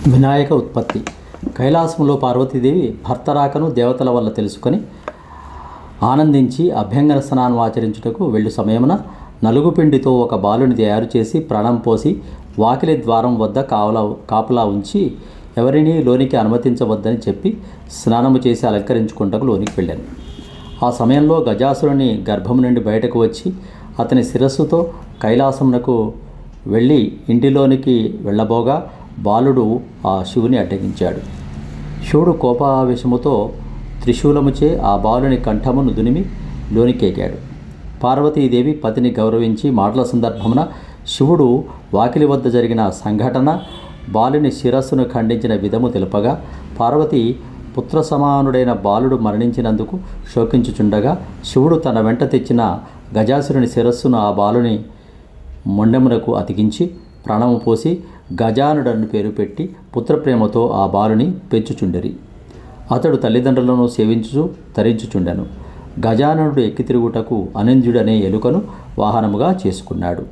వినాయక ఉత్పత్తి. కైలాసంలో పార్వతీదేవి భర్త రాకను దేవతల వల్ల తెలుసుకొని ఆనందించి అభ్యంగన స్నానం ఆచరించుటకు వెళ్ళు సమయమున నలుగుపిండితో ఒక బాలుని తయారు చేసి ప్రాణం పోసి వాకిలి ద్వారం వద్ద కాపలా ఉంచి ఎవరినీ లోనికి అనుమతించవద్దని చెప్పి స్నానము చేసి అలంకరించుకుంటకు లోనికి వెళ్ళాను. ఆ సమయంలో గజాసురుని గర్భము నుండి బయటకు వచ్చి అతని శిరస్సుతో కైలాసమునకు వెళ్ళి ఇంటిలోనికి వెళ్ళబోగా బాలుడు ఆ శివుని అడ్డగించాడు. శివుడు కోపావేశముతో త్రిశూలముచే ఆ బాలుని కంఠమును దునిమి లోనికెగాడు. పార్వతీదేవి పతిని గౌరవించి మాటల సందర్భమున శివుడు వాకిలి వద్ద జరిగిన సంఘటన, బాలుని శిరస్సును ఖండించిన విధము తెలుపగా పార్వతి పుత్ర సమానుడైన బాలుడు మరణించినందుకు శోకించుచుండగా శివుడు తన వెంట తెచ్చిన గజాసురుని శిరస్సును ఆ బాలుని మొండెమునకు అతికించి ప్రాణము పోసి గజానుడను పేరు పెట్టి పుత్రప్రేమతో ఆ బాలుని పెంచుచుండిరి. అతడు తల్లిదండ్రులను సేవించుచు తరించుచుండెను. గజాననుడు ఎక్కి తిరుగుటకు అనంజుడనే ఎలుకను వాహనముగా చేసుకున్నాడు.